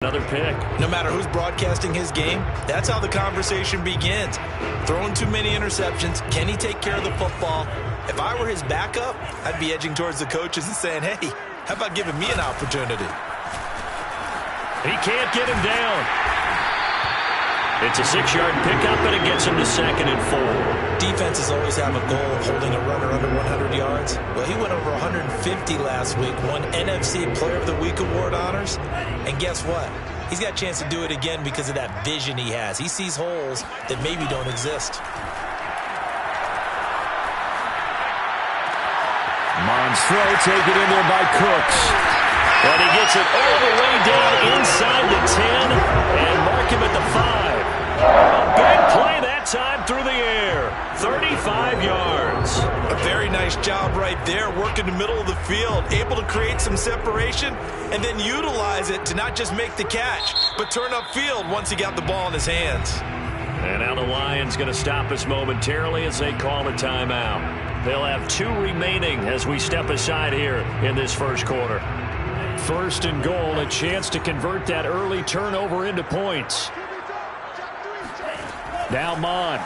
Another pick. No matter who's broadcasting his game, that's how the conversation begins. Throwing too many interceptions, can he take care of the football? If I were his backup, I'd be edging towards the coaches and saying, hey, how about giving me an opportunity? He can't get him down. It's a 6-yard pickup, and it gets him to 2nd and 4. Defenses always have a goal of holding a runner under 100 yards. Well, he went over 150 last week, won NFC Player of the Week award honors. And guess what? He's got a chance to do it again because of that vision he has. He sees holes that maybe don't exist. Mond's throw taken in there by Cooks. And he gets it all the way down inside the 10 and mark him at the 5. A big play that time through the air. 35 yards. A very nice job right there, working the middle of the field, able to create some separation and then utilize it to not just make the catch, but turn upfield once he got the ball in his hands. And now the Lions going to stop us momentarily as they call a timeout. They'll have 2 remaining as we step aside here in this first quarter. 1st and goal, a chance to convert that early turnover into points. Now Mond.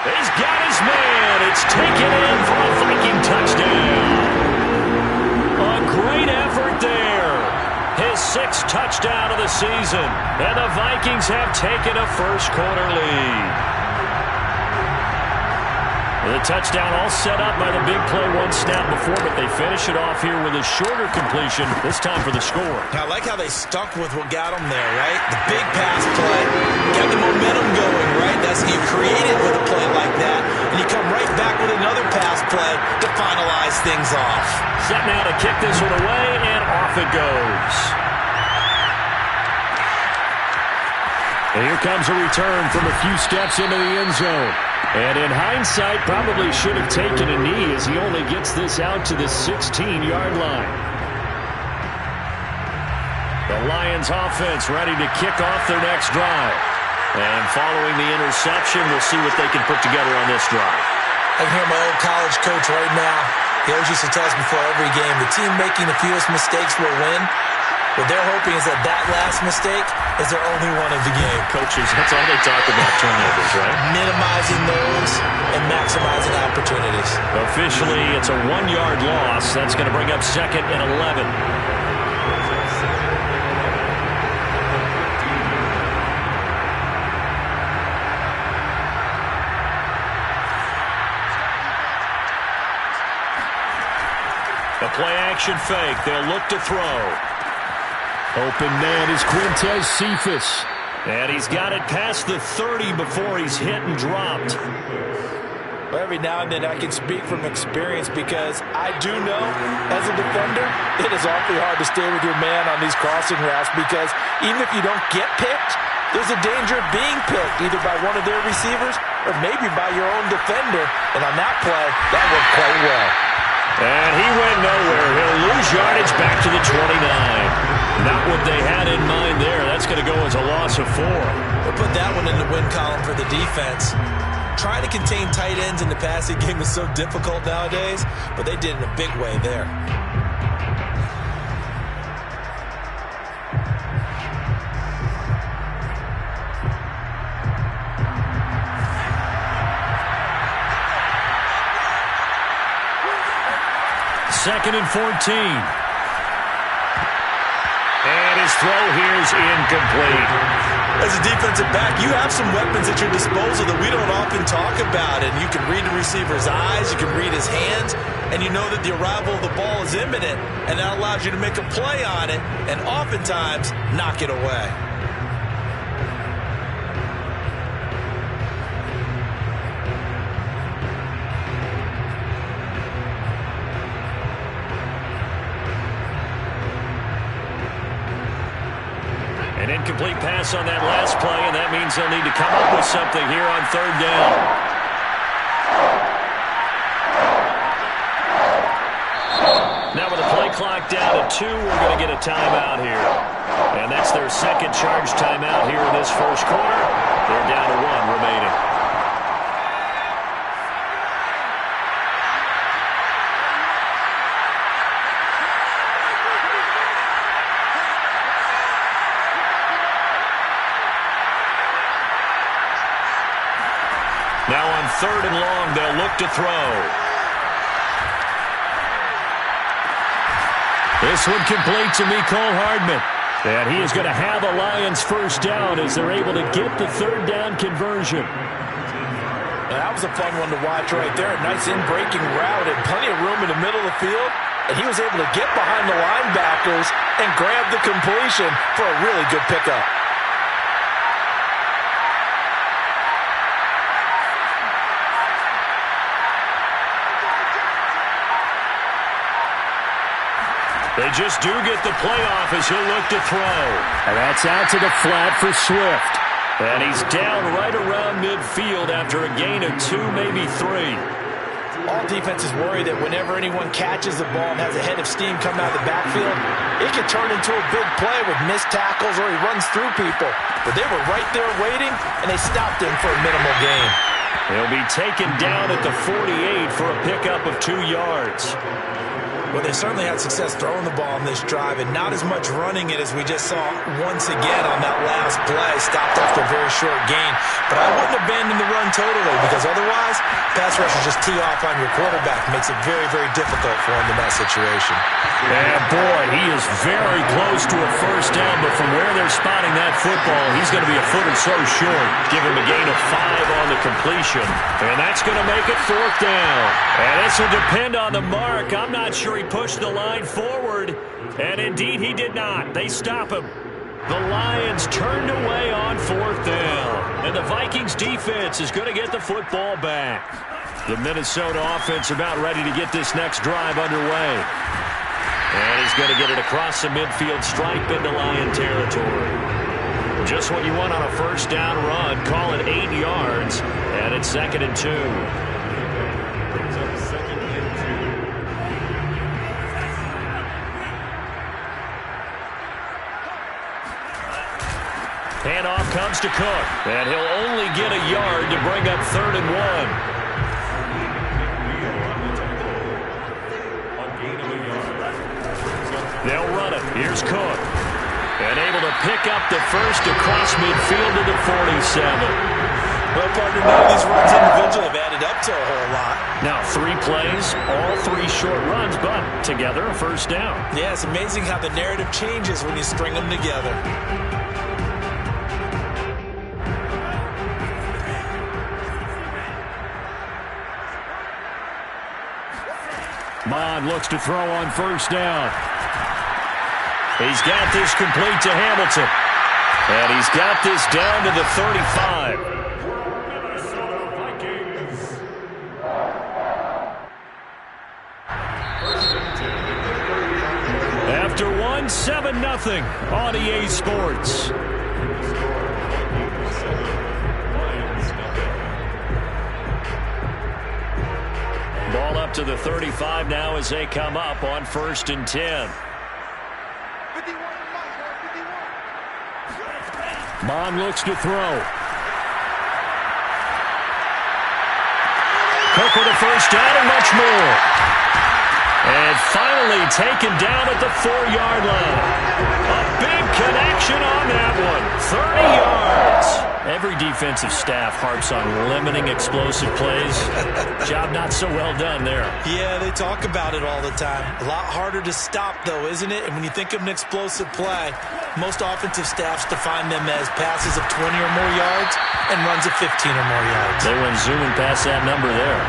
He's got his man. It's taken in for a Viking touchdown. A great effort there. His 6th touchdown of the season. And the Vikings have taken a first quarter lead. The touchdown all set up by the big play one snap before, but they finish it off here with a shorter completion, this time for the score. I like how they stuck with what got them there, right? The big pass play, got the momentum going, right? That's you create it with a play like that, and you come right back with another pass play to finalize things off. Set now to kick this one away, and off it goes. And here comes a return from a few steps into the end zone. And in hindsight, probably should have taken a knee as he only gets this out to the 16-yard line. The Lions offense ready to kick off their next drive. And following the interception, we'll see what they can put together on this drive. I can hear my old college coach right now. He always used to tell us before every game, the team making the fewest mistakes will win. What they're hoping is that last mistake is their only one of the game. Coaches, that's all they talk about, turnovers, right? Minimizing those and maximizing opportunities. Officially, it's a 1-yard loss. That's going to bring up 2nd and 11. The play-action fake. They'll look to throw. Open man is Quintez Cephas. And he's got it past the 30 before he's hit and dropped. Well, every now and then I can speak from experience because I do know as a defender it is awfully hard to stay with your man on these crossing routes because even if you don't get picked, there's a danger of being picked either by one of their receivers or maybe by your own defender. And on that play, that worked quite well. And he went nowhere. He'll lose yardage back to the 29. Not what they had in mind there. That's going to go as a loss of 4. We'll put that one in the win column for the defense. Trying to contain tight ends in the passing game is so difficult nowadays, but they did it in a big way there. Second and 14. And his throw here is incomplete. As a defensive back, you have some weapons at your disposal that we don't often talk about. And you can read the receiver's eyes, you can read his hands, and you know that the arrival of the ball is imminent. And that allows you to make a play on it and oftentimes knock it away. An incomplete pass on that last play, and that means they'll need to come up with something here on 3rd down. Now with the play clock down to 2, we're going to get a timeout here. And that's their 2nd charge timeout here in this first quarter. They're down to 1 remaining. 3rd and long. They'll look to throw. This one complete to Mecole Hardman. And he is going to have a Lions first down as they're able to get the 3rd down conversion. That was a fun one to watch right there. A nice in-breaking route and plenty of room in the middle of the field. And he was able to get behind the linebackers and grab the completion for a really good pickup. They just do get the playoff as he'll look to throw. And that's out to the flat for Swift. And he's down right around midfield after a gain of 2, maybe 3. All defenses worry that whenever anyone catches the ball and has a head of steam coming out of the backfield, it can turn into a big play with missed tackles or he runs through people. But they were right there waiting, and they stopped him for a minimal gain. He'll be taken down at the 48 for a pickup of 2 yards. Well, they certainly had success throwing the ball on this drive and not as much running it as we just saw once again on that last play. Stopped after a very short gain. But I wouldn't abandon the run totally because otherwise, pass rushers just tee off on your quarterback. Makes it very, very difficult for him in that situation. And boy, he is very close to a first down, but from where they're spotting that football, he's going to be a foot or so short. Give him a gain of 5 on the completion. And that's going to make it 4th down. And this will depend on the mark. I'm not sure he pushed the line forward, and indeed he did not. They stop him. The Lions turned away on 4th down, and the Vikings defense is going to get the football back. The Minnesota offense about ready to get this next drive underway. And he's going to get it across the midfield stripe into Lion territory. Just what you want on a first down run. Call it 8 yards, and it's 2nd and 2. Handoff comes to Cook, and he'll only get a yard to bring up 3rd and 1. They'll run it. Here's Cook. And able to pick up the first across midfield to the 47. Well, partner, none of these runs individually have added up to a whole lot. Now, 3 plays, all 3 short runs, but together a first down. Yeah, it's amazing how the narrative changes when you string them together. Mond looks to throw on first down. He's got this complete to Hamilton. And he's got this down to the 35. After 1, 7-0 on EA Sports. Ball up to the 35 now as they come up on 1st and 10. Mond looks to throw. Cook with a first down and much more. And finally taken down at the 4-yard line. A big connection on that one. 30 yards. Every defensive staff harps on limiting explosive plays. Job not so well done there. Yeah, they talk about it all the time. A lot harder to stop, though, isn't it? And when you think of an explosive play, most offensive staffs define them as passes of 20 or more yards and runs of 15 or more yards. They went zooming past that number there.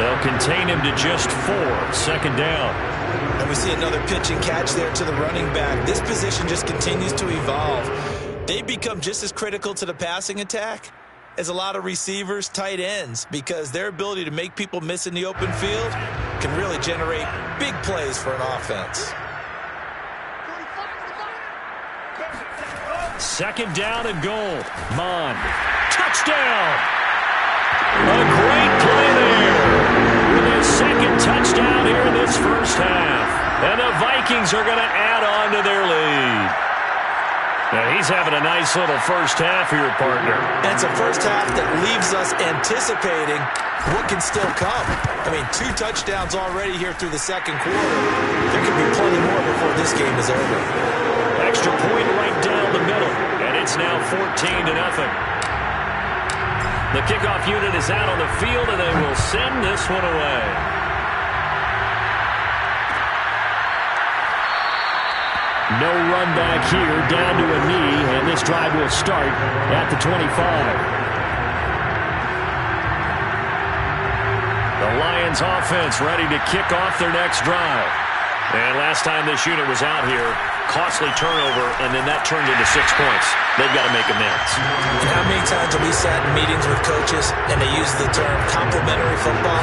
They'll contain him to just 4. 2nd down. And we see another pitch and catch there to the running back. This position just continues to evolve. They become just as critical to the passing attack as a lot of receivers, tight ends, because their ability to make people miss in the open field can really generate big plays for an offense. 2nd down and goal. Mond. Touchdown! A great play there. With his 2nd touchdown here in this first half. And the Vikings are going to add on to their lead. Now he's having a nice little first half here, partner. And it's a first half that leaves us anticipating what can still come. I mean, 2 touchdowns already here through the 2nd quarter. There could be plenty more before this game is over. Extra point right down the middle, and it's now 14-0. The kickoff unit is out on the field, and they will send this one away. No run back here, down to a knee, and this drive will start at the 25. The Lions offense ready to kick off their next drive. And last time this unit was out here, costly turnover, and then that turned into 6 points. They've got to make amends. And how many times have we sat in meetings with coaches and they use the term complementary football?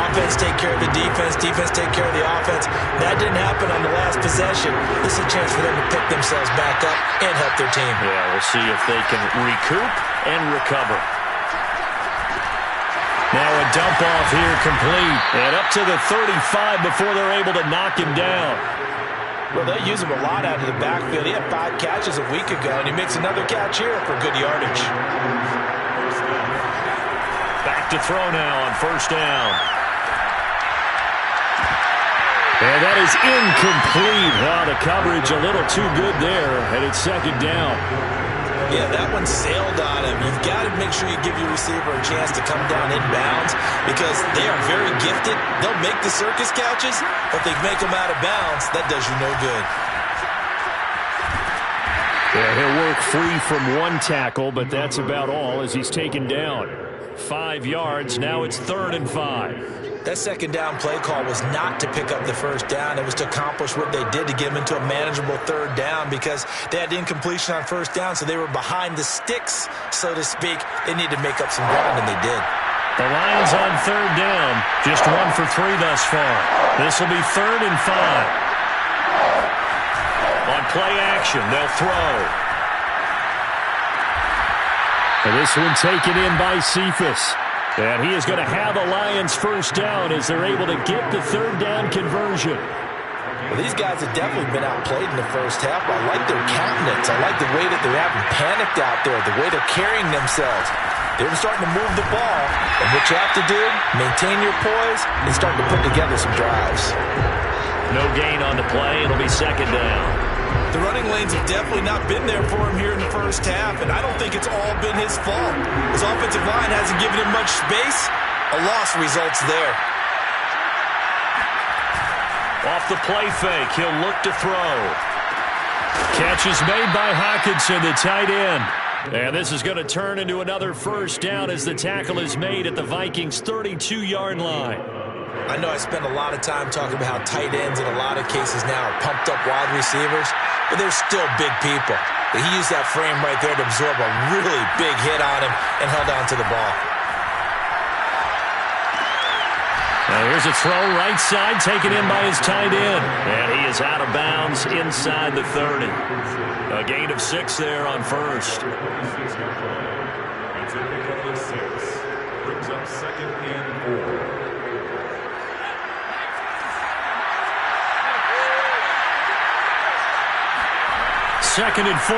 Offense take care of the defense, defense take care of the offense. That didn't happen on the last possession. This is a chance for them to pick themselves back up and help their team. Yeah, we'll see if they can recoup and recover. Now a dump off here complete. And up to the 35 before they're able to knock him down. Well, they use him a lot out of the backfield. He had 5 catches a week ago, and he makes another catch here for good yardage. Back to throw now on first down. And that is incomplete. Wow, the coverage a little too good there, and it's second down. Yeah, that one sailed on him. You've got to make sure you give your receiver a chance to come down inbounds because they are very gifted. They'll make the circus catches, but if they make them out of bounds, that does you no good. Yeah, he'll work free from one tackle, but that's about all as he's taken down. 5 yards, now it's 3rd and 5. That second down play call was not to pick up the first down. It was to accomplish what they did to get them into a manageable 3rd down because they had incompletion on first down, so they were behind the sticks, so to speak. They needed to make up some ground, and they did. The Lions on 3rd down, just 1 for 3 thus far. This will be 3rd and 5. On play action, they'll throw. And this one taken in by Cephas. And he is going to have a Lions first down as they're able to get the 3rd down conversion. Well, these guys have definitely been outplayed in the first half. I like their countenance. I like the way that they're having panicked out there, the way they're carrying themselves. They're starting to move the ball. And what you have to do, maintain your poise and start to put together some drives. No gain on the play. It'll be second down. The running lanes have definitely not been there for him here in the first half, and I don't think it's all been his fault. His offensive line hasn't given him much space. A loss results there. Off the play fake, he'll look to throw. Catch is made by Hockenson, the tight end. And this is going to turn into another first down as the tackle is made at the Vikings' 32-yard line. I know I spend a lot of time talking about how tight ends in a lot of cases now are pumped up wide receivers, but they're still big people. But he used that frame right there to absorb a really big hit on him and held on to the ball. Now here's a throw right side taken in by his tight end. And he is out of bounds inside the 30. A gain of 6 there on first. Brings up 2nd and 4. Second and 4.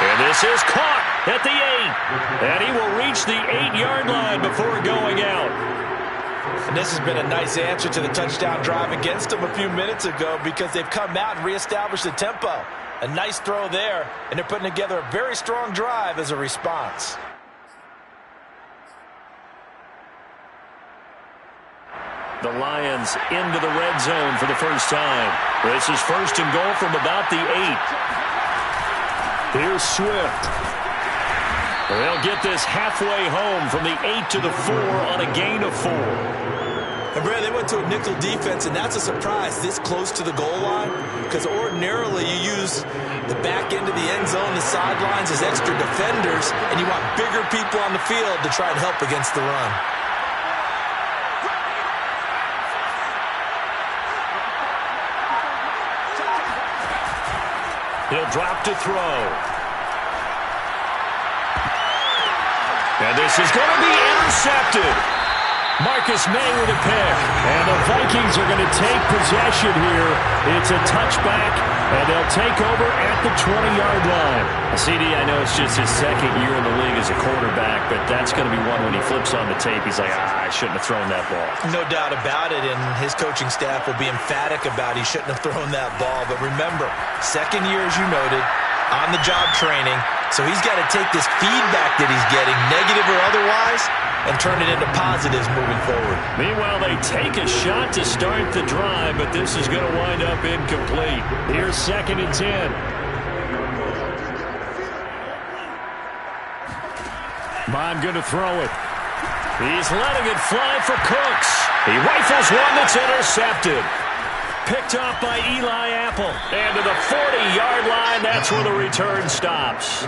And this is caught at the 8. And he will reach the 8-yard line before going out. And this has been a nice answer to the touchdown drive against them a few minutes ago because they've come out and reestablished the tempo. A nice throw there, and they're putting together a very strong drive as a response. The Lions into the red zone for the first time. This is 1st and goal from about the 8. Here's Swift. They'll get this halfway home from the 8 to the 4 on a gain of 4. And Brad, they went to a nickel defense, and that's a surprise this close to the goal line because ordinarily you use the back end of the end zone, the sidelines as extra defenders, and you want bigger people on the field to try and help against the run. He'll drop to throw. And this is going to be intercepted. Marcus May with a pick. And the Vikings are going to take possession here. It's a touchback, and they'll take over at the 20-yard line. CD, I know it's just his 2nd year in the league as a quarterback, but that's going to be one when he flips on the tape. He's like, I shouldn't have thrown that ball. No doubt about it, and his coaching staff will be emphatic about he shouldn't have thrown that ball. But remember, 2nd year, as you noted, on-the-job training. So he's got to take this feedback that he's getting, negative or otherwise, and turn it into positives moving forward. Meanwhile, they take a shot to start the drive, but this is going to wind up incomplete. Here's 2nd and 10. Bond going to throw it. He's letting it fly for Cooks. He rifles one that's intercepted. Picked off by Eli Apple. And to the 40-yard line, that's where the return stops.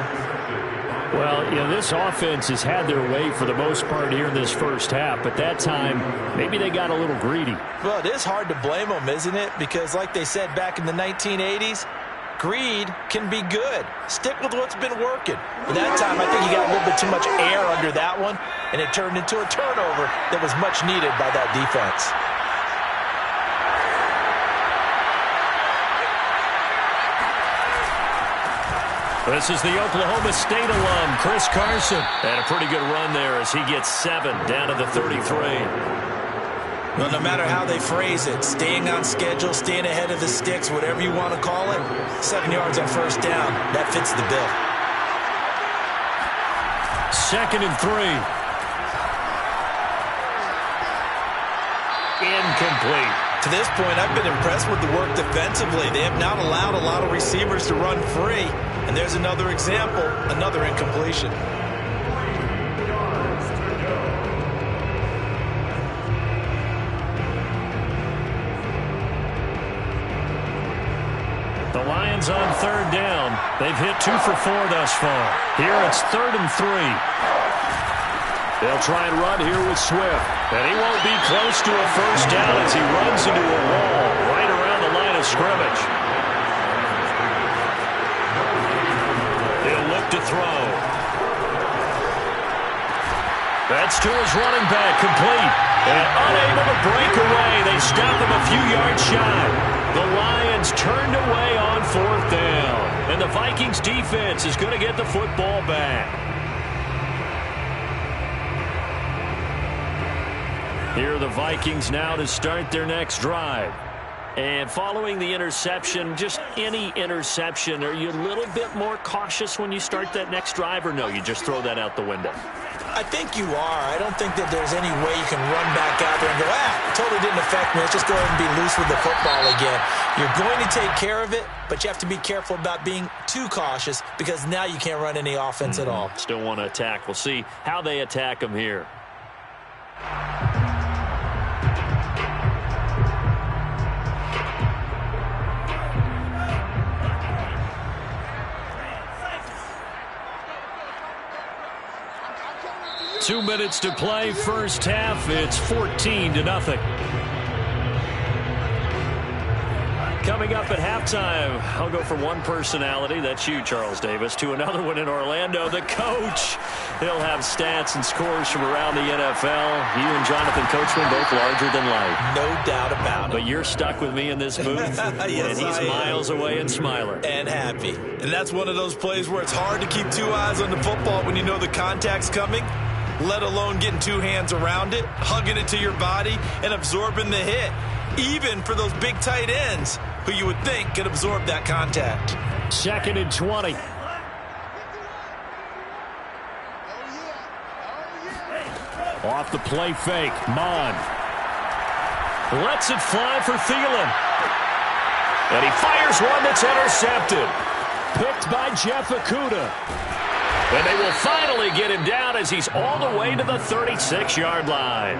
Well, you know, this offense has had their way for the most part here in this first half, but that time, maybe they got a little greedy. Well, it is hard to blame them, isn't it? Because like they said back in the 1980s, greed can be good. Stick with what's been working. But that time, I think he got a little bit too much air under that one, and it turned into a turnover that was much needed by that defense. This is the Oklahoma State alum, Chris Carson. And a pretty good run there as he gets 7 down to the 33. Well, no matter how they phrase it, staying on schedule, staying ahead of the sticks, whatever you want to call it, 7 yards on first down, that fits the bill. 2nd and 3. Incomplete. To this point, I've been impressed with the work defensively. They have not allowed a lot of receivers to run free. And there's another example, another incompletion. The Lions on 3rd down. They've hit 2 for 4 thus far. Here it's 3rd and 3. They'll try and run here with Swift. And he won't be close to a first down as he runs into a wall right around the line of scrimmage. He'll look to throw. That's to his running back, complete. And unable to break away. They stop him a few yards shy. The Lions turned away on 4th down. And the Vikings defense is going to get the football back. Here are the Vikings now to start their next drive. And following the interception, just any interception, are you a little bit more cautious when you start that next drive, or no, you just throw that out the window? I think you are. I don't think that there's any way you can run back out there and go, totally didn't affect me. Let's just go ahead and be loose with the football again. You're going to take care of it, but you have to be careful about being too cautious because now you can't run any offense at all. Still want to attack. We'll see how they attack them here. 2 minutes to play, first half. It's 14-0. Coming up at halftime, I'll go from one personality, that's you, Charles Davis, to another one in Orlando, the coach. He'll have stats and scores from around the NFL. You and Jonathan Coachman both larger than life. No doubt about it. But you're stuck with me in this booth, yes, and he's miles away and smiling. And happy. And that's one of those plays where it's hard to keep 2 eyes on the football when you know the contact's coming, let alone getting 2 hands around it, hugging it to your body, and absorbing the hit. Even for those big tight ends who you would think could absorb that contact. 2nd and 20. Off the play fake, Mond lets it fly for Thielen. And he fires one that's intercepted. Picked by Jeff Okudah. And they will finally get him down as he's all the way to the 36-yard line.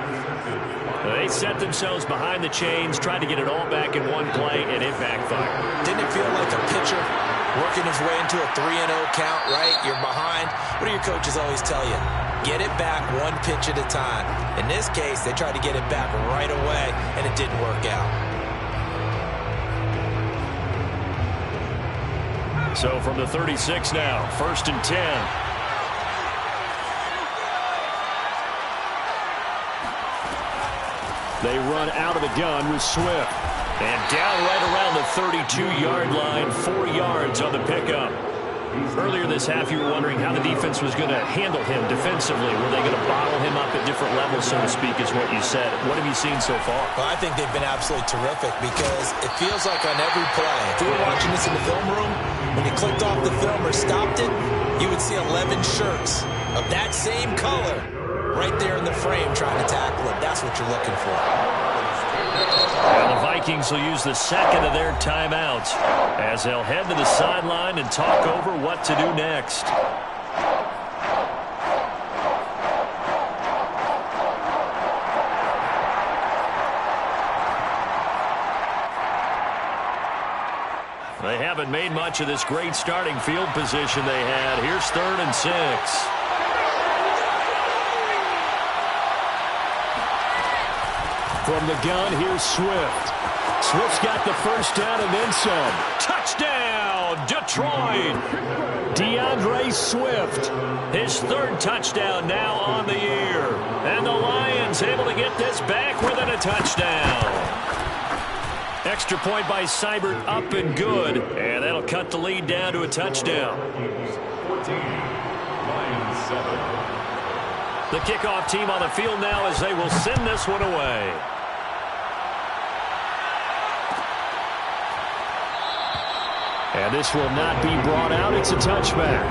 They set themselves behind the chains, tried to get it all back in one play, and it backfired. Didn't it feel like a pitcher working his way into a 3-0 count, right? You're behind. What do your coaches always tell you? Get it back one pitch at a time. In this case, they tried to get it back right away, and it didn't work out. So from the 36 now, 1st and 10. They run out of the gun with Swift. And down right around the 32-yard line, 4 yards on the pickup. Earlier this half, you were wondering how the defense was going to handle him defensively. Were they going to bottle him up at different levels, so to speak, is what you said. What have you seen so far? Well, I think they've been absolutely terrific because it feels like on every play, if you were watching this in the film room, when you clicked off the film or stopped it, you would see 11 shirts of that same color right there in the frame trying to tackle him. That's what you're looking for. And the Vikings will use the second of their timeouts as they'll head to the sideline and talk over what to do next. They haven't made much of this great starting field position they had. Here's 3rd and 6. From the gun, here's Swift. Swift's got the first down and then some. Touchdown, Detroit! DeAndre Swift, his 3rd touchdown now on the year. And the Lions able to get this back within a touchdown. Extra point by Seibert, up and good. And that'll cut the lead down to a touchdown. 14, Lions 7. The kickoff team on the field now as they will send this one away. And this will not be brought out. It's a touchback.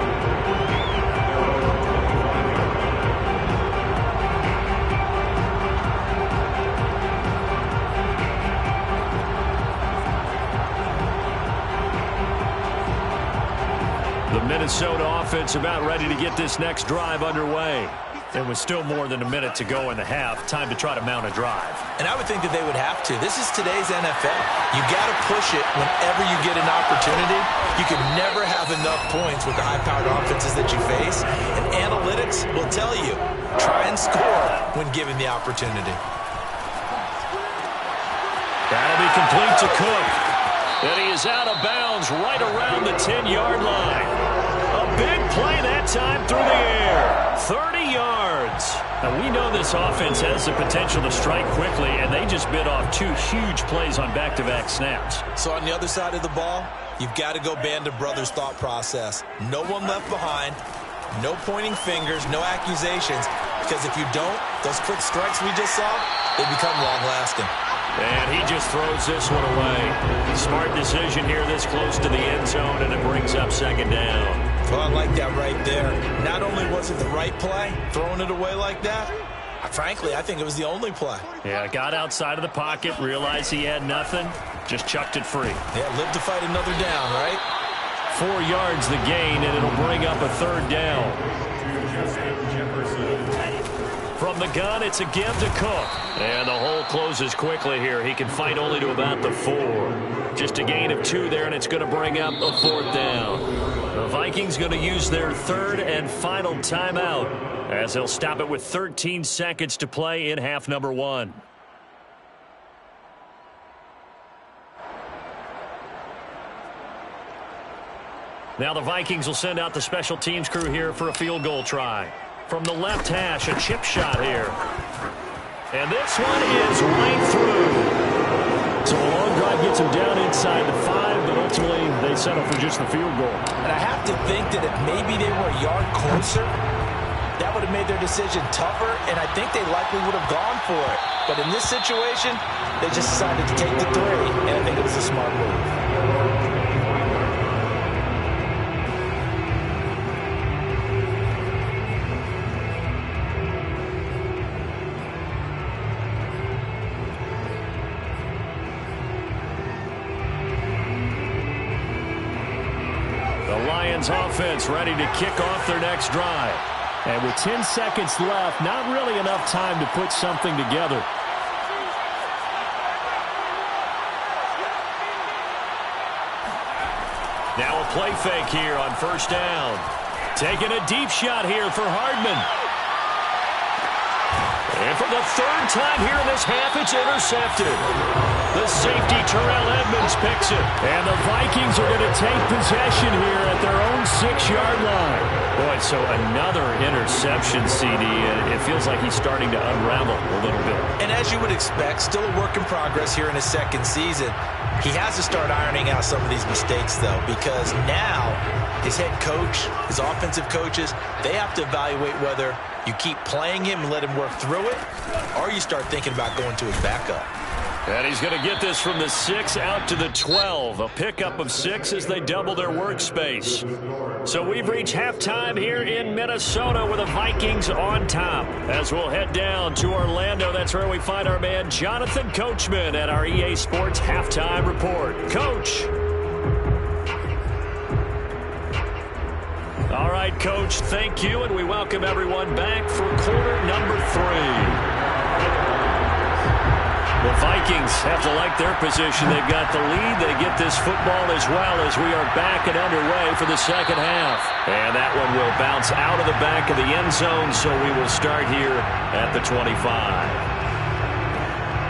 The Minnesota offense about ready to get this next drive underway. And with still more than a minute to go in the half, time to try to mount a drive. And I would think that they would have to. This is today's NFL. You got to push it whenever you get an opportunity. You can never have enough points with the high-powered offenses that you face. And analytics will tell you, try and score when given the opportunity. That'll be complete to Cook. And he is out of bounds right around the 10-yard line. A big play that time through the air. 30 yards. Now, we know this offense has the potential to strike quickly, and they just bit off 2 huge plays on back-to-back snaps. So on the other side of the ball, you've got to go Band of Brothers thought process. No one left behind. No pointing fingers, no accusations. Because if you don't, those quick strikes we just saw, they become long-lasting. And he just throws this one away. Smart decision here this close to the end zone, and it brings up 2nd down. Well, I like that right there. Not only was it the right play, throwing it away like that, frankly, I think it was the only play. Yeah, got outside of the pocket, realized he had nothing, just chucked it free. Yeah, live to fight another down, right? 4 yards the gain, and it'll bring up a 3rd down. From the gun, it's a give to Cook. And the hole closes quickly here. He can fight only to about the 4. Just a gain of 2 there, and it's going to bring up a 4th down. The Vikings going to use their 3rd and final timeout as they'll stop it with 13 seconds to play in half number 1. Now the Vikings will send out the special teams crew here for a field goal try. From the left hash, a chip shot here. And this one is right through. So a long drive gets them down inside the 5, but ultimately they settle for just the field goal. And I have to think that if maybe they were a yard closer, that would have made their decision tougher, and I think they likely would have gone for it. But in this situation, they just decided to take the 3, and I think it was a smart move. Offense ready to kick off their next drive. And with 10 seconds left, not really enough time to put something together. Now a play fake here on 1st down. Taking a deep shot here for Hardman. And for the 3rd time here in this half, it's intercepted. The safety, Terrell Edmonds, picks it. And the Vikings are going to take possession here at their own 6-yard line. Boy, so another interception, CD. And it feels like he's starting to unravel a little bit. And as you would expect, still a work in progress here in his 2nd season. He has to start ironing out some of these mistakes, though, because now his head coach, his offensive coaches, they have to evaluate whether you keep playing him and let him work through it, or you start thinking about going to his backup. And he's going to get this from the 6 out to the 12. A pickup of 6 as they double their workspace. So we've reached halftime here in Minnesota with the Vikings on top. As we'll head down to Orlando, that's where we find our man Jonathan Coachman at our EA Sports Halftime Report. Coach. All right, Coach, thank you, and we welcome everyone back for quarter number 3. The Vikings have to like their position. They've got the lead. They get this football as well as we are back and underway for the second half. And that one will bounce out of the back of the end zone, so we will start here at the 25.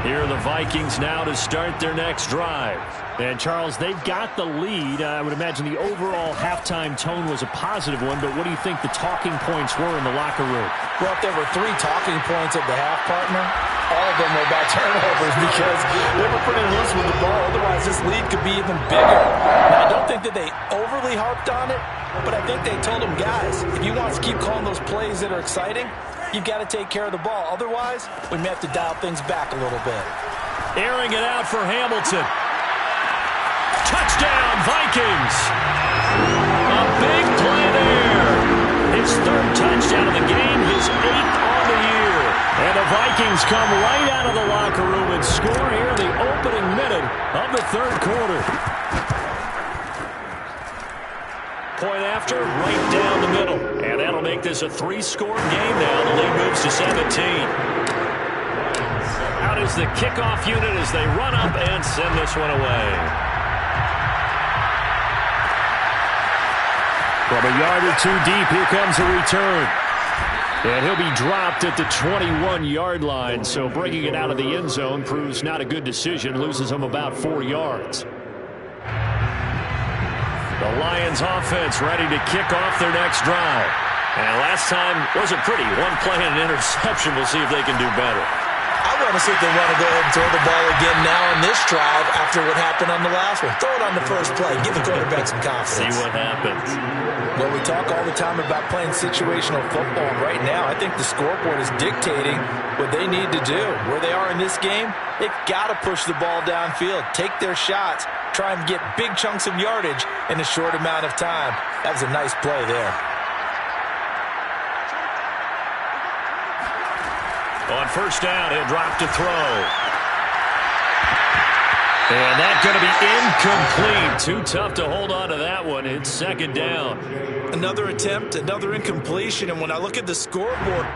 Here are the Vikings now to start their next drive. And, Charles, they've got the lead. I would imagine the overall halftime tone was a positive one, but what do you think the talking points were in the locker room? Well, if there were 3 talking points at the half, partner, all of them were about turnovers because they were pretty loose with the ball. Otherwise, this lead could be even bigger. Now, I don't think that they overly harped on it, but I think they told them, guys, if you want us to keep calling those plays that are exciting, you've got to take care of the ball. Otherwise, we may have to dial things back a little bit. Airing it out for Hamilton. Touchdown, Vikings. A big play there. His 3rd touchdown of the game, his 8th on the year. And the Vikings come right out of the locker room and score here in the opening minute of the 3rd quarter. Point after, right down the middle. And that'll make this a 3-score game now. The lead moves to 17. Out is the kickoff unit as they run up and send this one away. From a yard or 2 deep, here comes a return. And he'll be dropped at the 21-yard line, so bringing it out of the end zone proves not a good decision, loses him about 4 yards. The Lions offense ready to kick off their next drive. And last time wasn't pretty. 1 play and an interception. We'll see if they can do better. I want to see if they want to go ahead and throw the ball again now on this drive after what happened on the last one. Throw it on the first play. Give the quarterback some confidence. See what happens. Well, we talk all the time about playing situational football. And right now, I think the scoreboard is dictating what they need to do. Where they are in this game, they've got to push the ball downfield, take their shots, try and get big chunks of yardage in a short amount of time. That was a nice play there. On first down, he'll drop to throw. And that's going to be incomplete. Too tough to hold on to that one. It's 2nd down. Another attempt, another incompletion. And when I look at the scoreboard,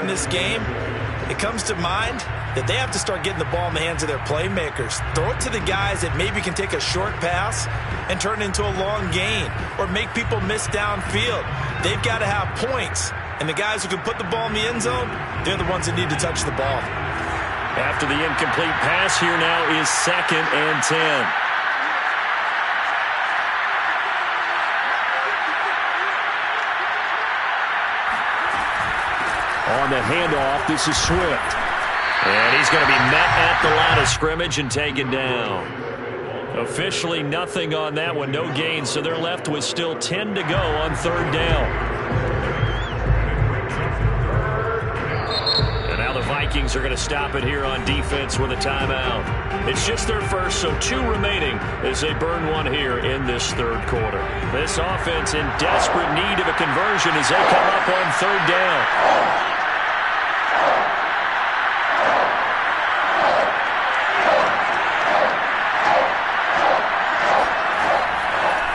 in this game, it comes to mind that they have to start getting the ball in the hands of their playmakers. Throw it to the guys that maybe can take a short pass and turn it into a long gain or make people miss downfield. They've got to have points. And the guys who can put the ball in the end zone, they're the ones that need to touch the ball. After the incomplete pass, here now is 2nd and 10. On the handoff, this is Swift. And he's going to be met at the line of scrimmage and taken down. Officially nothing on that one, no gain, so they're left with still 10 to go on 3rd down. And now the Vikings are going to stop it here on defense with a timeout. It's just their first, so 2 remaining as they burn one here in this 3rd quarter. This offense in desperate need of a conversion as they come up on 3rd down.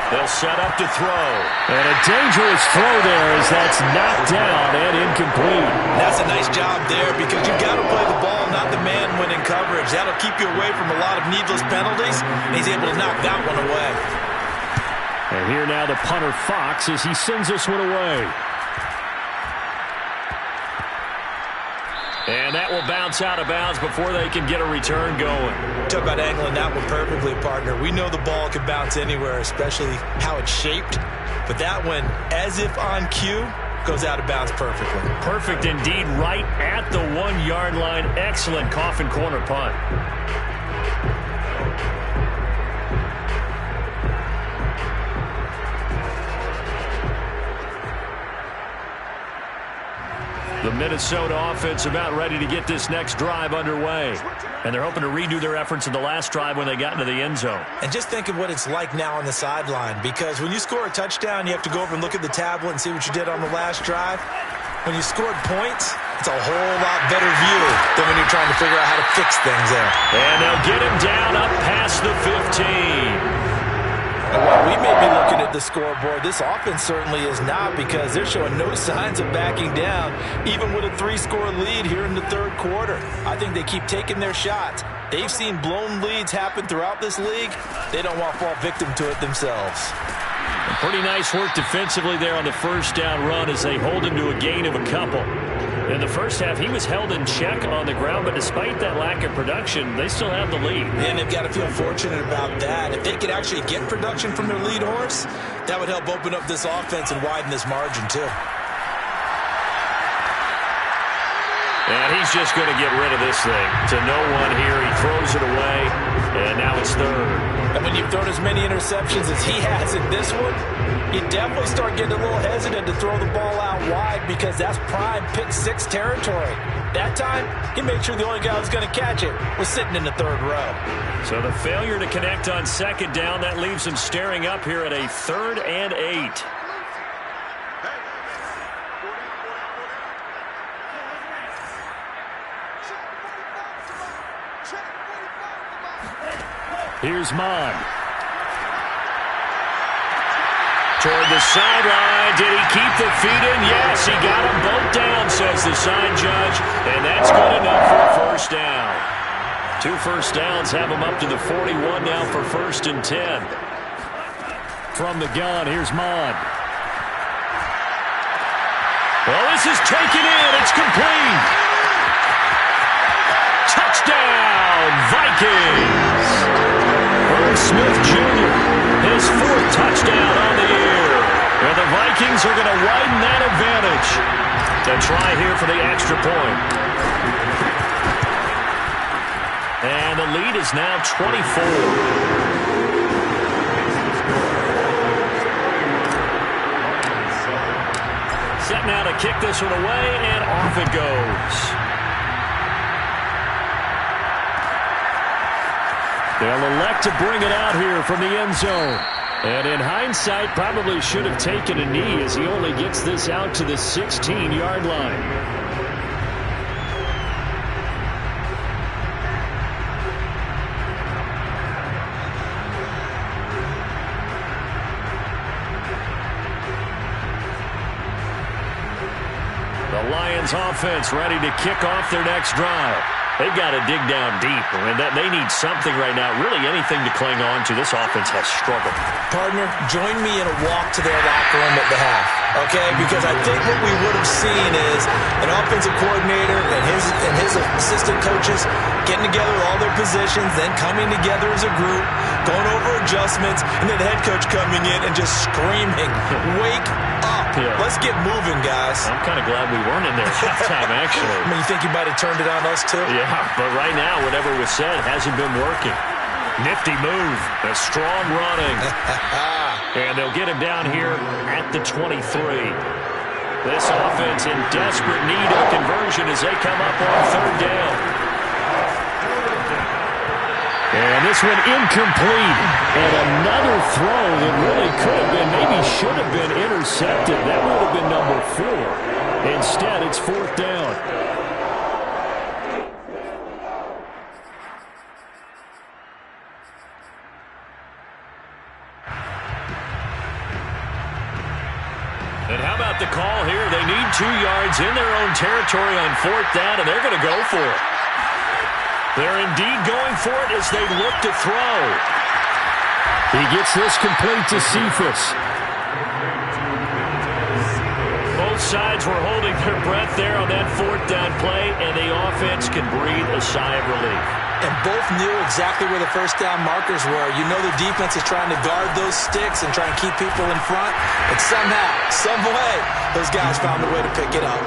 They'll set up to throw. And a dangerous throw there as that's knocked down and incomplete. That's a nice job there because you've got to play the ball, not the man when in coverage. That'll keep you away from a lot of needless penalties, and he's able to knock that one away. And here now the punter Fox as he sends this one away. And that will bounce out of bounds before they can get a return going. Talk about angling that one perfectly, partner. We know the ball can bounce anywhere, especially how it's shaped. But that one, as if on cue, goes out of bounds perfectly. Perfect indeed, right at the 1-yard line. Excellent coffin corner punt. The Minnesota offense about ready to get this next drive underway. And they're hoping to redo their efforts in the last drive when they got into the end zone. And just think of what it's like now on the sideline, because when you score a touchdown, you have to go over and look at the tablet and see what you did on the last drive. When you scored points, it's a whole lot better view than when you're trying to figure out how to fix things there. And they'll get him down up past the 15. And while we may be looking at the scoreboard, this offense certainly is not, because they're showing no signs of backing down, even with a 3-score lead here in the 3rd quarter. I think they keep taking their shots. They've seen blown leads happen throughout this league. They don't want to fall victim to it themselves. And pretty nice work defensively there on the 1st down run as they hold him to a gain of a couple. In the first half, he was held in check on the ground, but despite that lack of production, they still have the lead. And they've got to feel fortunate about that. If they could actually get production from their lead horse, that would help open up this offense and widen this margin too. And he's just going to get rid of this thing to no one here. He throws it away, and now it's 3rd. And when you've thrown as many interceptions as he has in this one, you definitely start getting a little hesitant to throw the ball out wide, because that's prime pick 6 territory. That time, he made sure the only guy who was going to catch it was sitting in the 3rd row. So the failure to connect on 2nd down, that leaves him staring up here at a 3rd and 8. Here's Mon. Toward the sideline. Did he keep the feet in? Yes, he got them both down, says the sign judge. And that's good enough for a 1st down. 2 first downs have him up to the 41 now for 1st and 10. From the gun, here's Mon. Well, this is taken in. It's complete. Touchdown, Vikings. Smith Jr., his 4th touchdown on the year. And the Vikings are going to widen that advantage. They'll try here for the extra point. And the lead is now 24. Set now to kick this one away, and off it goes. They'll elect to bring it out here from the end zone. And in hindsight, probably should have taken a knee as he only gets this out to the 16-yard line. The The Lions offense ready to kick off their next drive. They've got to dig down deep, and they need something right now, really anything to cling on to. This offense has struggled. Partner, join me in a walk to their locker room at the half, okay? Because I think what we would have seen is an offensive coordinator and his assistant coaches getting together all their positions, then coming together as a group, going over adjustments, and then the head coach coming in and just screaming, "Wake up. Yeah. Let's get moving, guys." I'm kind of glad we weren't in there halftime, actually. I mean, you think you might have turned it on us, too? Yeah, but right now, whatever was said hasn't been working. Nifty move. A strong running. And they'll get him down here at the 23. This offense in desperate need of conversion as they come up on third down. And this one incomplete. And another throw that really could have been, maybe should have been intercepted. That would have been number 4. Instead, it's fourth down. And how about the call here? They need 2 yards in their own territory on fourth down, and they're going to go for it. They're indeed going for it as they look to throw. He gets this complete to Cephas. Both sides were holding their breath there on that fourth down play, and the offense can breathe a sigh of relief. And both knew exactly where the first down markers were. You know the defense is trying to guard those sticks and try and keep people in front. And somehow, some way, those guys found a way to pick it up.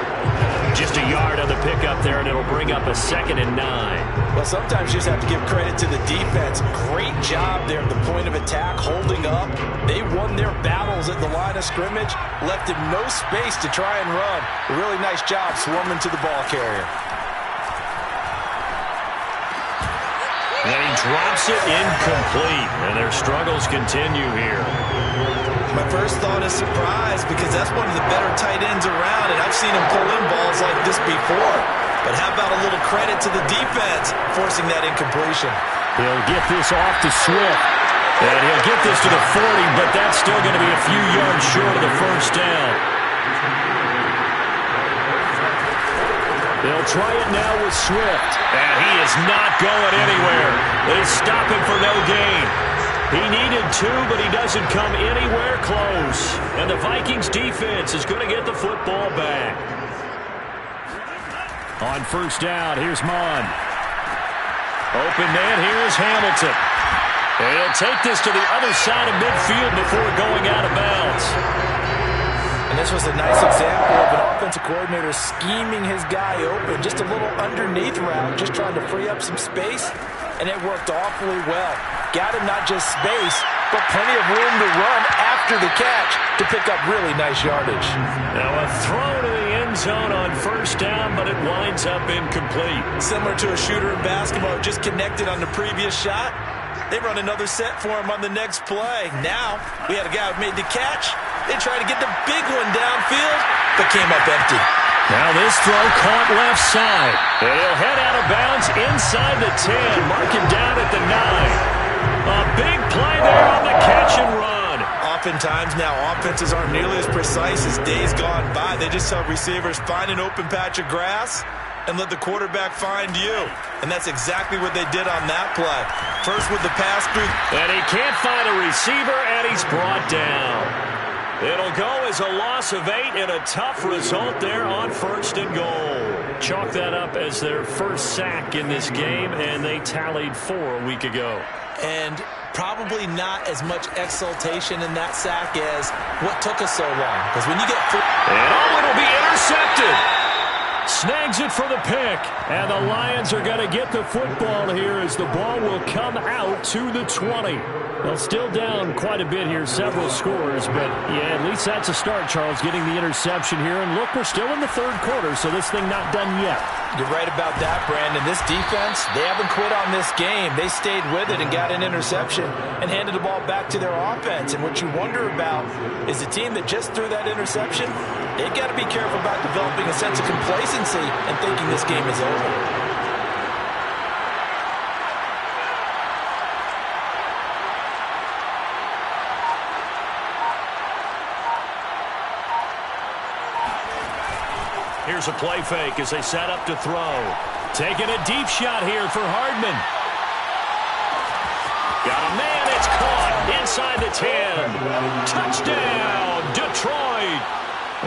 Just a yard on the pickup there, and it'll bring up a 2nd and 9. Well, sometimes you just have to give credit to the defense. Great job there at the point of attack, holding up. They won their battles at the line of scrimmage, left him no space to try and run. A really nice job swarming to the ball carrier. And he drops it incomplete, and their struggles continue here. My first thought is surprise, because that's one of the better tight ends around, and I've seen him pull in balls like this before. But how about a little credit to the defense forcing that incompletion? He'll get this off to Swift, and he'll get this to the 40, but that's still going to be a few yards short of the first down. They'll try it now with Swift, and he is not going anywhere. They stop him for no gain. He needed 2, but he doesn't come anywhere close. And the Vikings defense is going to get the football back. On first down, here's Mon. Open man, here is Hamilton. And he'll take this to the other side of midfield before going out of bounds. And this was a nice example of an offensive coordinator scheming his guy open. Just a little underneath route, just trying to free up some space. And it worked awfully well. Got him not just space, but plenty of room to run after the catch to pick up really nice yardage. Now a throw to the end zone on first down, but it winds up incomplete. Similar to a shooter in basketball who just connected on the previous shot. They run another set for him on the next play. Now, we had a guy who made the catch. They tried to get the big one downfield, but came up empty. Now this throw caught left side. And he'll head out of bounds inside the 10. Mark him down at the 9. A big play there on the catch and run. Oftentimes now, offenses aren't nearly as precise as days gone by. They just tell receivers, find an open patch of grass and let the quarterback find you. And that's exactly what they did on that play. First with the pass through. And he can't find a receiver, and he's brought down. It'll go as a loss of 8 and a tough result there on first and goal. Chalk that up as their first sack in this game, and they tallied 4 a week ago. And probably not as much exultation in that sack as what took us so long. Because when you get... And it'll be intercepted. Snags it for the pick. And the Lions are going to get the football here as the ball will come out to the 20. They'll still down quite a bit here, several scores, but yeah, at least that's a start, Charles, getting the interception here. And look, we're still in the third quarter, so this thing not done yet. You're right about that, Brandon. This defense, they haven't quit on this game. They stayed with it and got an interception and handed the ball back to their offense. And what you wonder about is the team that just threw that interception, they've got to be careful about developing a sense of complacency and thinking this game is over. Here's a play fake as they set up to throw. Taking a deep shot here for Hardman. Got a man. It's caught inside the 10. Touchdown, Detroit.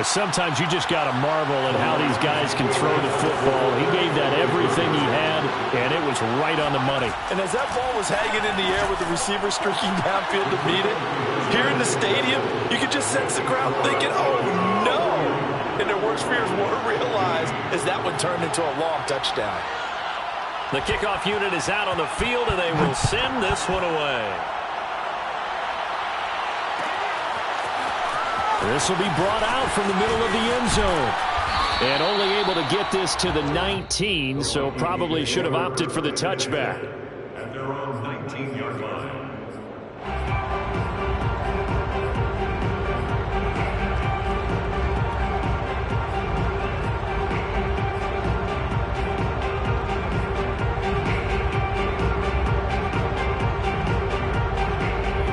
Sometimes you just got to marvel at how these guys can throw the football. He gave that everything he had, and it was right on the money. And as that ball was hanging in the air with the receiver streaking downfield to meet it, here in the stadium, you could just sense the crowd thinking, oh, no. And their worst fears were realized as that one turned into a long touchdown. The kickoff unit is out on the field, and they will send this one away. This will be brought out from the middle of the end zone. And only able to get this to the 19, so probably should have opted for the touchback. At their own 19-yard line.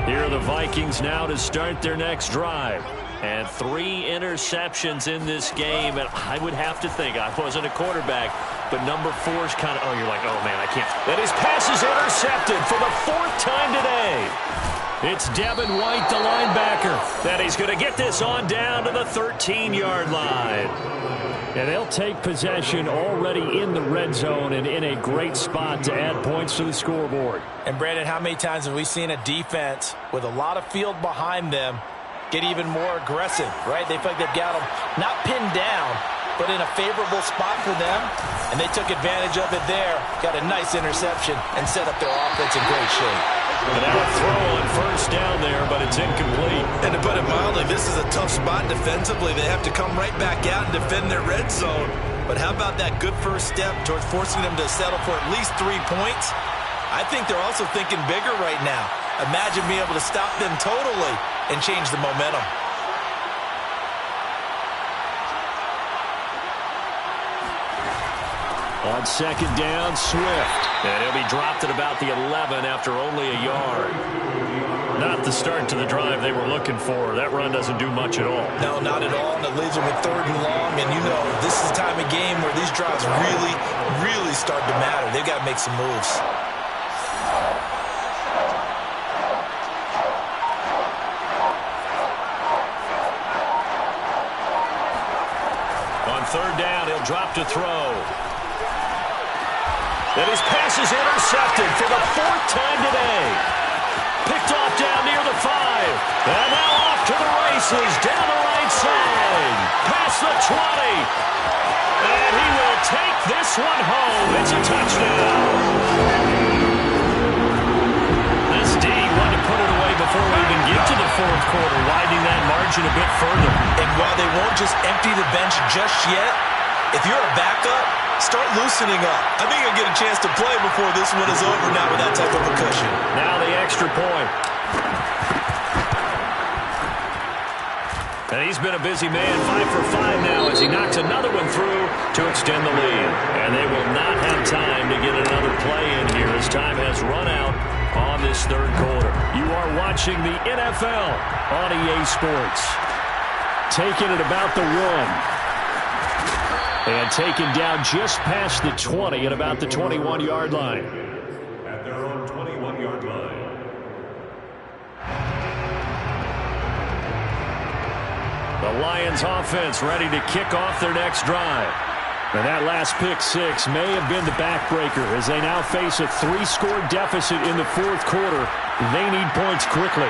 Here are the Vikings now to start their next drive. And 3 interceptions in this game. And I would have to think, I wasn't a quarterback, but number 4 is kind of, oh, you're like, oh, man, I can't. And his pass is intercepted for the 4th time today. It's Devin White, the linebacker, that he's going to get this on down to the 13-yard line. And they'll take possession already in the red zone and in a great spot to add points to the scoreboard. And, Brandon, how many times have we seen a defense with a lot of field behind them get even more aggressive, right? They feel like they've got them not pinned down, but in a favorable spot for them, and they took advantage of it there, got a nice interception, and set up their offense in great shape. And now a throw on first down there, but it's incomplete. And to put it mildly, this is a tough spot defensively. They have to come right back out and defend their red zone. But how about that good first step towards forcing them to settle for at least 3 points? I think they're also thinking bigger right now. Imagine being able to stop them totally and change the momentum. On second down, Swift. And he'll be dropped at about the 11 after only a yard. Not the start to the drive they were looking for. That run doesn't do much at all. No, not at all. And it leaves them with 3rd and long. And you know, this is the time of game where these drives really, really start to matter. They've got to make some moves. On 3rd down, he'll drop to throw. And his pass is intercepted for the 4th time today. Picked off down near the 5. And now off to the races down the right side. Past the 20. And he will take this one home. It's a touchdown. This D wanted to put it away before we even get to the 4th quarter, widening that margin a bit further. And while they won't just empty the bench just yet, if you're a backup, start loosening up. I think you'll get a chance to play before this one is over now with that type of a cushion. Now the extra point. And he's been a busy man, 5 for 5 now as he knocks another one through to extend the lead. And they will not have time to get another play in here as time has run out on this 3rd quarter. You are watching the NFL on EA Sports. Taking it about the 1. And taken down just past the 20 at about the 21-yard line. At their own 21-yard line. The Lions offense ready to kick off their next drive. And that last pick 6 may have been the backbreaker as they now face a 3-score deficit in the 4th quarter. They need points quickly.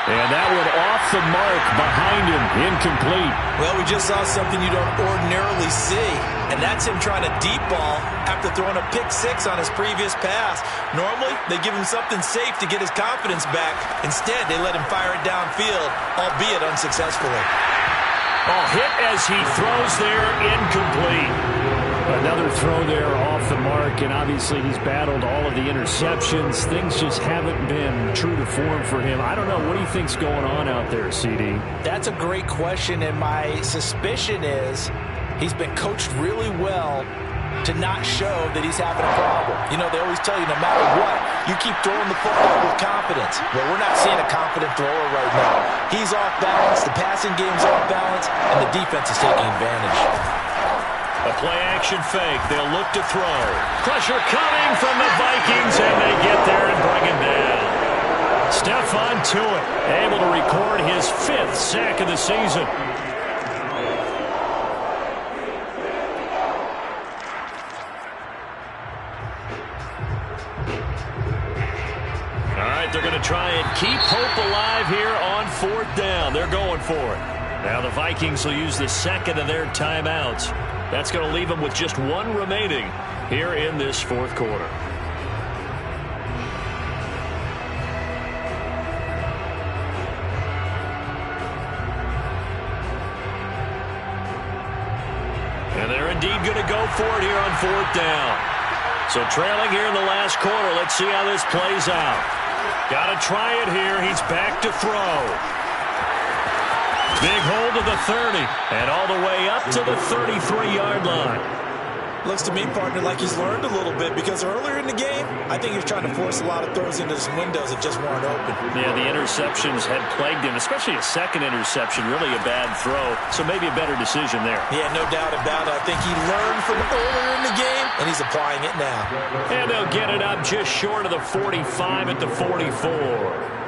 And that one off the mark behind him, incomplete. Well, we just saw something you don't ordinarily see, and that's him trying to deep ball after throwing a pick 6 on his previous pass. Normally, they give him something safe to get his confidence back. Instead, they let him fire it downfield, albeit unsuccessfully. Oh, hit as he throws there, incomplete. Another throw there off the mark, and obviously he's battled all of the interceptions. Things just haven't been true to form for him. I don't know. What do you think's going on out there, CD? That's a great question, and my suspicion is he's been coached really well to not show that he's having a problem. You know, they always tell you no matter what, you keep throwing the football with confidence. Well, we're not seeing a confident thrower right now. He's off balance, the passing game's off balance, and the defense is taking advantage. A play-action fake. They'll look to throw. Pressure coming from the Vikings, and they get there and bring him down. Stephon Tuitt able to record his 5th sack of the season. All right, they're going to try and keep hope alive here on 4th down. They're going for it. Now the Vikings will use the 2nd of their timeouts. That's going to leave them with just 1 remaining here in this 4th quarter. And they're indeed going to go for it here on 4th down. So trailing here in the last quarter. Let's see how this plays out. Got to try it here. He's back to throw. Big hold to the 30. And all the way up to the 33-yard line. Looks to me, partner, like he's learned a little bit, because earlier in the game, I think he was trying to force a lot of throws into some windows that just weren't open. Yeah, the interceptions had plagued him, especially a 2nd interception, really a bad throw. So maybe a better decision there. Yeah, no doubt about it. I think he learned from earlier in the game, and he's applying it now. And they'll get it up just short of the 45 at the 44.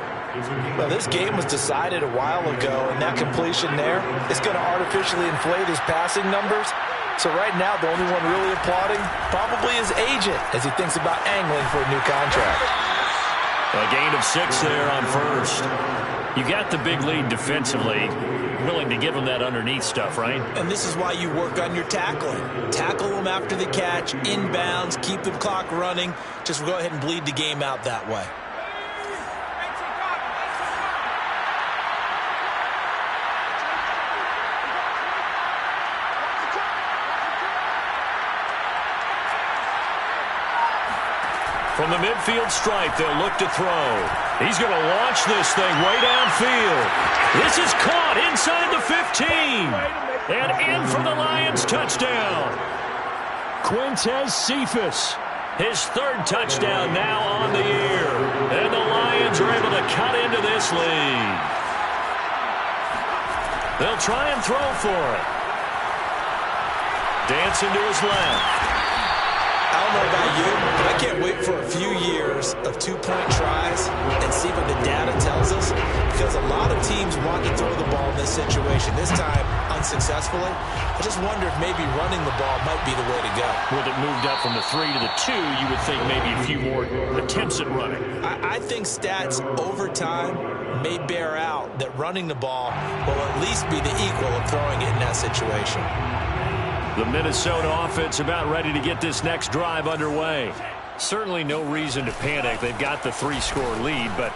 Well, this game was decided a while ago, and that completion there is going to artificially inflate his passing numbers. So right now, the only one really applauding probably his agent as he thinks about angling for a new contract. A gain of 6 there on 1st. You got the big lead defensively. Willing to give him that underneath stuff, right? And this is why you work on your tackling. Tackle them after the catch, inbounds, keep the clock running. Just go ahead and bleed the game out that way. From the midfield stripe, they'll look to throw. He's going to launch this thing way downfield. This is caught inside the 15. And in for the Lions touchdown. Quintez Cephas, his 3rd touchdown now on the year. And the Lions are able to cut into this lead. They'll try and throw for it. Dancing to his left. I don't know about you, but I can't wait for a few years of 2-point tries and see what the data tells us, because a lot of teams want to throw the ball in this situation, this time unsuccessfully. I just wonder if maybe running the ball might be the way to go. With it moved up from the 3 to the 2, you would think maybe a few more attempts at running. I think stats over time may bear out that running the ball will at least be the equal of throwing it in that situation. The Minnesota offense about ready to get this next drive underway. Certainly no reason to panic. They've got the 3-score lead, but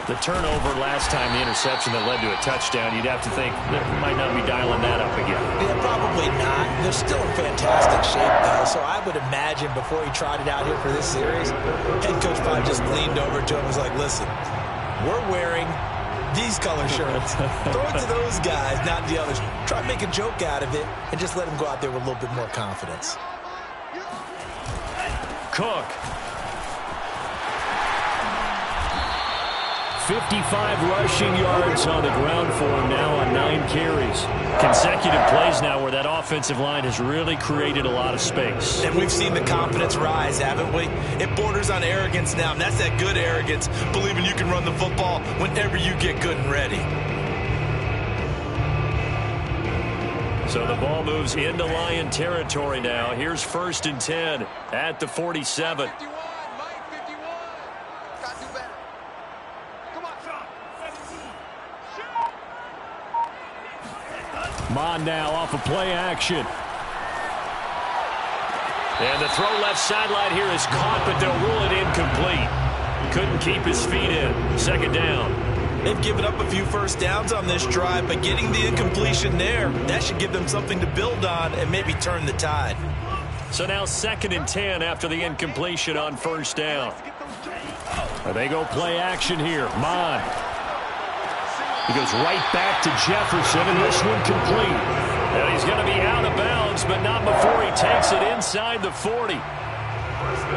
the turnover last time, the interception that led to a touchdown, you'd have to think they might not be dialing that up again. Yeah, probably not. They're still in fantastic shape, though, so I would imagine before he trotted out here for this series, head coach probably just leaned over to him and was like, listen, we're wearing these color shirts. Throw it to those guys, not the others. Try to make a joke out of it and just let them go out there with a little bit more confidence. Cook. 55 rushing yards on the ground for him now on 9 carries. Consecutive plays now where that offensive line has really created a lot of space. And we've seen the confidence rise, haven't we? It borders on arrogance now, and that's that good arrogance, believing you can run the football whenever you get good and ready. So the ball moves into Lion territory now. Here's 1st and 10 at the 47. Mon now off of play action. And the throw left sideline here is caught, but they'll rule it incomplete. Couldn't keep his feet in. 2nd down. They've given up a few first downs on this drive, but getting the incompletion there, that should give them something to build on and maybe turn the tide. So now 2nd and 10 after the incompletion on 1st down. They go play action here. Mon. He goes right back to Jefferson, and this one complete. And he's going to be out of bounds, but not before he takes it inside the 40.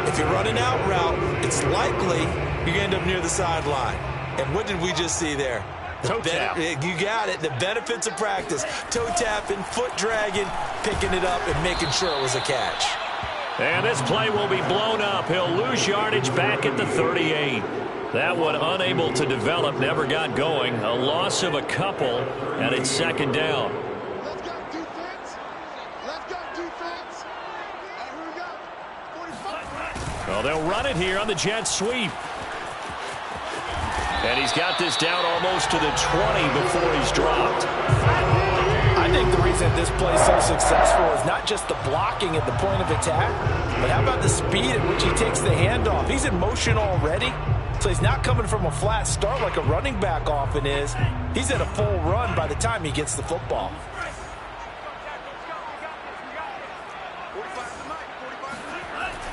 If you're running out route, it's likely you're going to end up near the sideline. And what did we just see there? Toe tap. You got it. The benefits of practice. Toe tapping, foot dragging, picking it up, and making sure it was a catch. And this play will be blown up. He'll lose yardage back at the 38. That one unable to develop, never got going. A loss of a couple, and it's second down. Let's go defense. Let's go defense. Here we go. 45. Well, they'll run it here on the jet sweep. And he's got this down almost to the 20 before he's dropped. I think the reason this play is so successful is not just the blocking at the point of attack, but how about the speed at which he takes the handoff? He's in motion already, so he's not coming from a flat start like a running back often is. He's at a full run by the time he gets the football.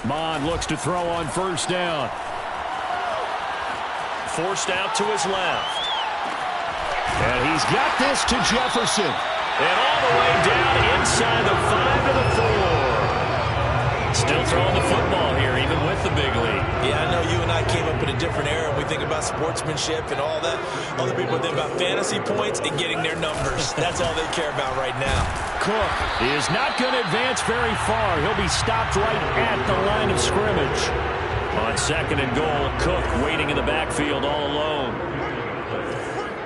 Mond looks to throw on first down. Forced out to his left. And he's got this to Jefferson. And all the way down inside the 5 to the 4. Still throwing the football here, even with the big lead. Yeah, I know you and I came up in a different era. We think about sportsmanship and all that. Other people think about fantasy points and getting their numbers. That's all they care about right now. Cook is not going to advance very far. He'll be stopped right at the line of scrimmage. On second and goal, Cook waiting in the backfield all alone.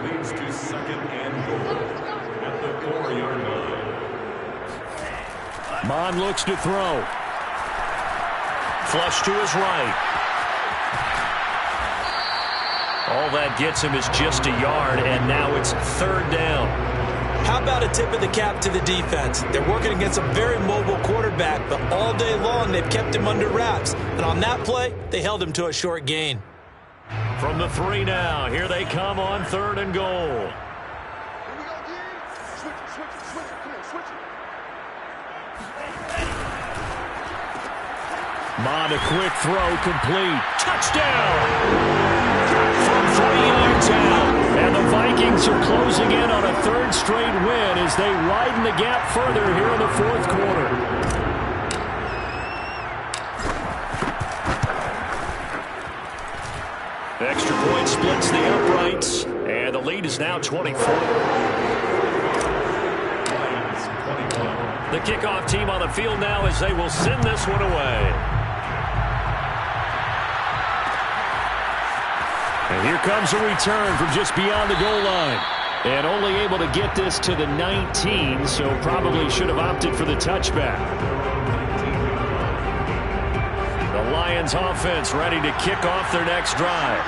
Leads to second and goal at the 4-yard line. Mond looks to throw. Flush to his right. All that gets him is just a yard, and now it's third down. How about a tip of the cap to the defense? They're working against a very mobile quarterback, but all day long they've kept him under wraps. And on that play, they held him to a short gain. From the 3 now, here they come on third and goal. Here we go again. Switch it, switch it, switch it. Come on, switch it. Mond, a quick throw, complete. Touchdown! From 3 yards out. And the Vikings are closing in on a third straight win as they widen the gap further here in the fourth quarter. Extra point splits the uprights, and the lead is now 24. The kickoff team on the field now as they will send this one away. And here comes a return from just beyond the goal line. And only able to get this to the 19, so probably should have opted for the touchback. The Lions offense ready to kick off their next drive.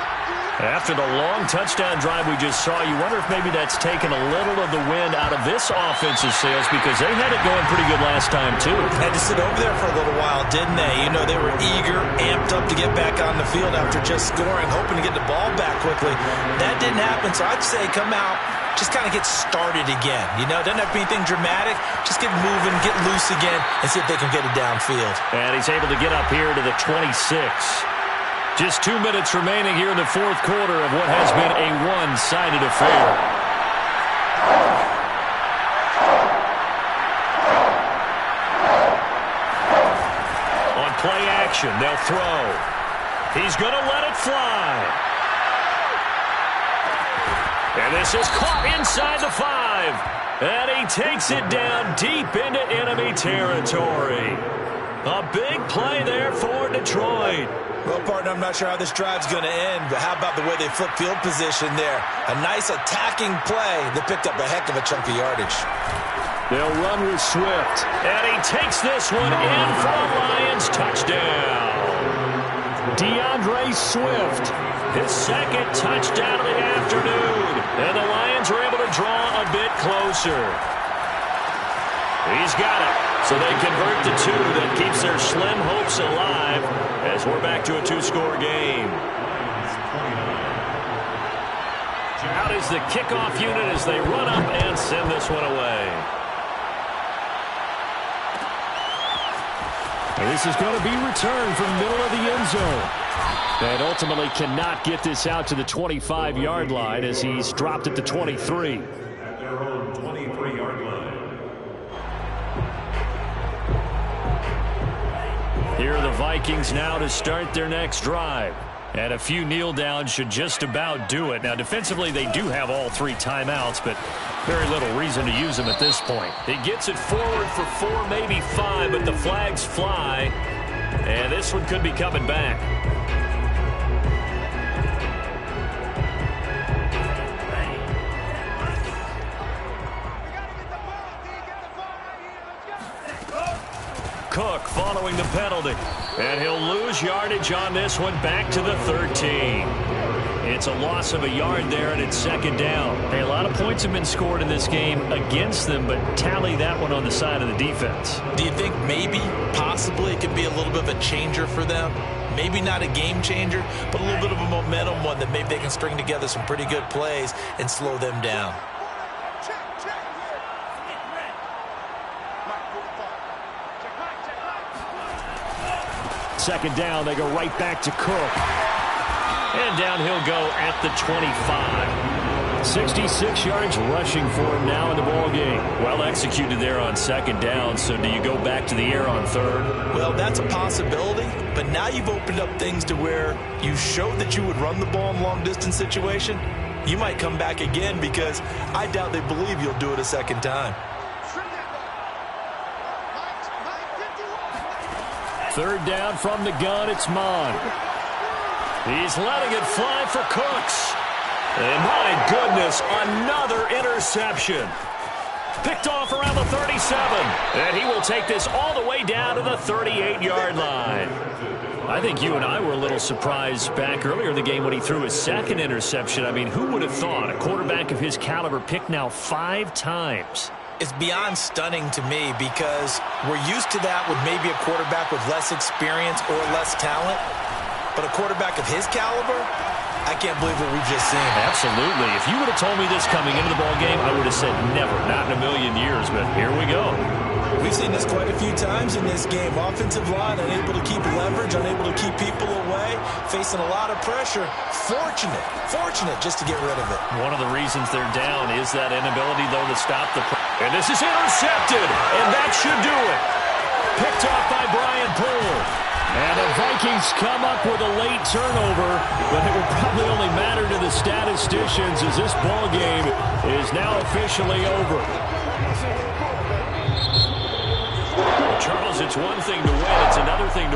After the long touchdown drive we just saw, you wonder if maybe that's taken a little of the wind out of this offensive sails because they had it going pretty good last time too. Had to sit over there for a little while, didn't they? You know, they were eager, amped up to get back on the field after just scoring, hoping to get the ball back quickly. That didn't happen, so I'd say come out, just kind of get started again. You know, doesn't have to be anything dramatic. Just get moving, get loose again, and see if they can get it downfield. And he's able to get up here to the 26. Just 2 minutes remaining here in the fourth quarter of what has been a one-sided affair. On play action, they'll throw. He's going to let it fly. And this is caught inside the 5. And he takes it down deep into enemy territory. A big play there for Detroit. Well, partner, I'm not sure how this drive's going to end, but how about the way they flip field position there? A nice attacking play that picked up a heck of a chunk of yardage. They'll run with Swift. And he takes this one in for a Lions touchdown. DeAndre Swift, his second touchdown of the afternoon. And the Lions are able to draw a bit closer. He's got it. So they convert to 2. That keeps their slim hopes alive as we're back to a 2-score game. Out is the kickoff unit as they run up and send this one away. And this is going to be returned from middle of the end zone. And ultimately cannot get this out to the 25-yard line as he's dropped at the 23. At their own 23-yard line. Here are the Vikings now to start their next drive. And a few kneel downs should just about do it. Now, defensively, they do have all 3 timeouts, but very little reason to use them at this point. He gets it forward for 4, maybe 5, but the flags fly. And this one could be coming back. Cook following the penalty. And he'll lose yardage on this one, back to the 13. It's a loss of a yard there, and it's 2nd down. Hey, a lot of points have been scored in this game against them, but tally that one on the side of the defense. Do you think maybe, possibly, it could be a little bit of a changer for them? Maybe not a game changer, but a little bit of a momentum one that maybe they can string together some pretty good plays and slow them down. Second down, they go right back to Cook. And down he'll go at the 25. 66 yards rushing for him now in the ballgame. Well executed there on 2nd down, so do you go back to the air on 3rd? Well, that's a possibility, but now you've opened up things to where you showed that you would run the ball in long-distance situation. You might come back again because I doubt they believe you'll do it a 2nd time. 3rd down from the gun, it's Mon. He's letting it fly for Cooks. And my goodness, another interception. Picked off around the 37. And he will take this all the way down to the 38-yard line. I think you and I were a little surprised back earlier in the game when he threw his 2nd interception. I mean, who would have thought a quarterback of his caliber picked now 5 times? It's beyond stunning to me because we're used to that with maybe a quarterback with less experience or less talent. But a quarterback of his caliber, I can't believe what we've just seen. Absolutely. If you would have told me this coming into the ballgame, I would have said never, not in a million years. But here we go. We've seen this quite a few times in this game. Offensive line unable to keep leverage, unable to keep people away, facing a lot of pressure. Fortunate just to get rid of it. One of the reasons they're down is that inability, though, to stop the pressure. And this is intercepted, and that should do it. Picked off by Brian Poole. And the Vikings come up with a late turnover, but it will probably only matter to the statisticians as this ball game is now officially over. Charles, it's one thing to win, it's another thing to